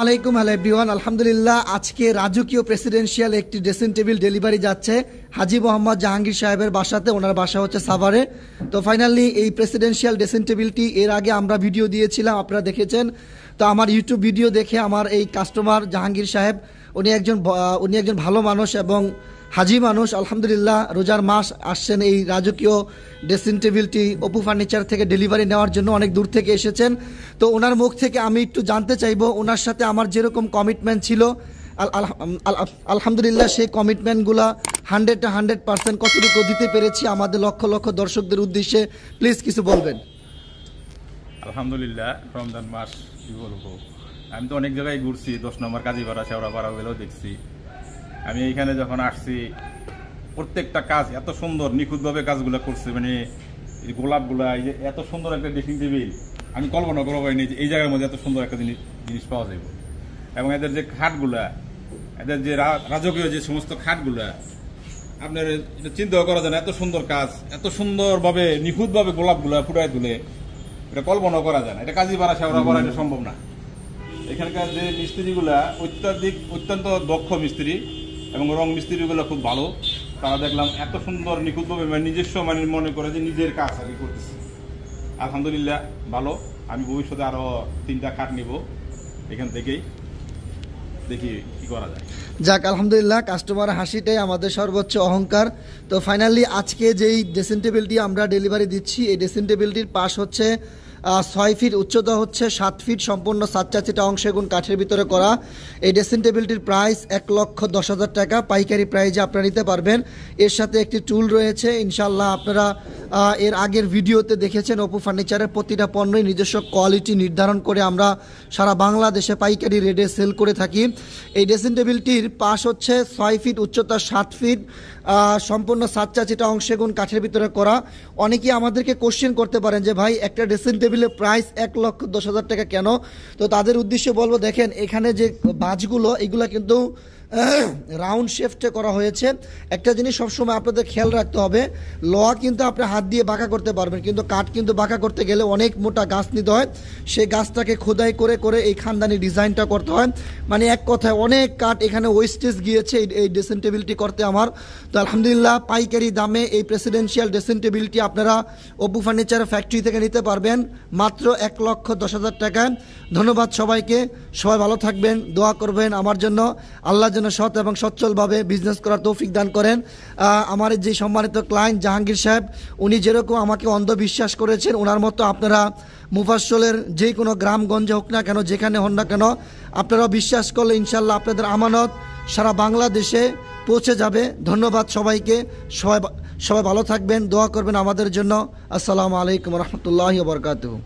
আলাইকুম hello everyone, আলহামদুলিল্লাহ আজকে রাজকীয় প্রেসিডেন্সিয়াল একটি ড্রেসিং টেবিল ডেলিভারি যাচ্ছে হাজী মোহাম্মদ জাহাঙ্গীর সাহেবের বাসাতে। ওনার বাসা হচ্ছে সাভারে। তো ফাইনালি এই প্রেসিডেন্সিয়াল ড্রেসিং টেবিলটি এর আগে আমরা ভিডিও দিয়েছিলাম, আপনারা দেখেছেন। তো আমার ইউটিউব ভিডিও দেখে আমার এই কাস্টমার জাহাঙ্গীর সাহেব উনি একজন ভালো মানুষ এবং হাজি মানুষ। আলহামদুলিল্লাহ রোজার মাস আসছেন, এই রাজকীয় ড্রেসিং টেবিলটি অপু ফার্নিচার থেকে ডেলিভারি নেওয়ার জন্য অনেক দূর থেকে এসেছেন। তো ওনার মুখ থেকে আমি একটু জানতে চাইবো ওনার সাথে আমার যেরকম কমিটমেন্ট ছিল আলহামদুলিল্লাহ সেই কমিটমেন্টগুলো 100% কতটুকু দিতে পেরেছি আমাদের লক্ষ লক্ষ দর্শকদের উদ্দেশ্যে প্লিজ কিছু বলবেন। আলহামদুলিল্লাহ রমজান মাস কি বলবো, আমি তো অনেক জায়গায় ঘুরছি, 10 নম্বর কাজীপাড়া শেওড়াপাড়া গেলেও দেখছি। আমি এইখানে যখন আসছি প্রত্যেকটা কাজ এত সুন্দর নিখুঁতভাবে কাজগুলো করছে, মানে এই গোলাপগুলা, এই যে এত সুন্দর একটা ড্রেসিং টেবিল আমি কল্পনা করবো পারিনি যে এই জায়গার মধ্যে এত সুন্দর একটা জিনিস পাওয়া যাবে। এবং এদের যে খাটগুলা, এদের যে রাজকীয় যে সমস্ত খাটগুলা, আপনার এটা চিন্তাও করা যায় না, এত সুন্দর কাজ, এত সুন্দরভাবে নিখুঁতভাবে গোলাপগুলা ফুটায় তুলে, এটা কল্পনা করা যায় না। এটা কাজীপাড়া শেওড়াপাড়া এটা সম্ভব না। এখানকার যে মিস্ত্রিগুলা অত্যন্ত দক্ষ মিস্ত্রি এবং রং মিস্ত্রিগুলো খুব ভালো। তারা দেখলাম এত সুন্দর নিখুঁতভাবে নিজস্ব মনে করে যে নিজের কাজ আর কি করতেছে। আলহামদুলিল্লাহ ভালো। আমি ভবিষ্যতে আরো 3টা খাট নিব এখান থেকেই, দেখি কি করা যায়। যাক আলহামদুলিল্লাহ, কাস্টমার হাসিটাই আমাদের সর্বোচ্চ অহংকার। তো ফাইনালি আজকে যেই ড্রেসিং টেবিলটি আমরা ডেলিভারি দিচ্ছি, এই ড্রেসিং টেবিলটির পাশ হচ্ছে 6 ফিট, উচ্চতা হচ্ছে 7 ফিট, সম্পূর্ণ 7 অংশে গুণ কাঠের ভিতরে করা। এই ড্রেসিং টেবিলটির প্রাইস 1,10,000 টাকা, পাইকারি প্রাইজে আপনারা নিতে পারবেন। এর সাথে একটি টুল রয়েছে, ইনশাল্লাহ আপনারা এর আগের ভিডিওতে দেখেছেন অপু ফার্নিচারের প্রতিটা পণ্যই নিজস্ব কোয়ালিটি নির্ধারণ করে আমরা সারা বাংলাদেশে পাইকারি রেটে সেল করে থাকি। এই ড্রেসিং টেবিলটির পাশ হচ্ছে 6 ফিট, উচ্চতা 7 ফিট, সম্পূর্ণ 7 অংশে গুণ কাঠের ভিতরে করা। অনেকেই আমাদেরকে কোশ্চেন করতে পারেন যে ভাই একটা ড্রেসিং টেবিলের প্রাইস 1,10,000 টাকা কেন? তো তাদের উদ্দেশ্যে বলবো, দেখেন এখানে যে বাজগুলো এগুলো কিন্তু রাউন্ড শেফটে করা হয়েছে। একটা জিনিস সবসময় আপনাদের খেয়াল রাখতে হবে, লোহা কিন্তু আপনি হাত দিয়ে বাঁকা করতে পারবেন, কিন্তু কাঠ কিন্তু বাঁকা করতে গেলে অনেক মোটা গাছ নিতে হয়। সেই গাছটাকে খোদাই করে করে এই খানদানি ডিজাইনটা করতে হয়। মানে এক কথায় অনেক কাঠ এখানে ওয়েস্টেজ গিয়েছে এই ড্রেসিং টেবিলটি করতে আমার। তো আলহামদুলিল্লাহ পাইকারি দামে এই প্রেসিডেন্সিয়াল ড্রেসিং টেবিলটি আপনারা অপু ফার্নিচার ফ্যাক্টরি থেকে নিতে পারবেন মাত্র 1,10,000 টাকায়। ধন্যবাদ সবাইকে, সবাই ভালো থাকবেন, দোয়া করবেন আমার জন্য, আল্লাহ যেন সৎ এবং সচ্ছলভাবে বিজনেস করার তৌফিক দান করেন। আমার যে সম্মানিত ক্লায়েন্ট জাহাঙ্গীর সাহেব, উনি যেরকম আমাকে অন্ধবিশ্বাস করেছেন, ওনার মতো আপনারা মুফাসসলের যে কোনো গ্রামগঞ্জে হোক না কেন, যেখানে হন না কেন, আপনারা বিশ্বাস করলে ইনশাল্লাহ আপনাদের আমানত সারা বাংলাদেশে পৌঁছে যাবে। ধন্যবাদ সবাইকে, সবাই ভালো থাকবেন, দোয়া করবেন আমাদের জন্য। আসসালামু আলাইকুম রহমতুল্লাহি ওয়া বারাকাতুহু।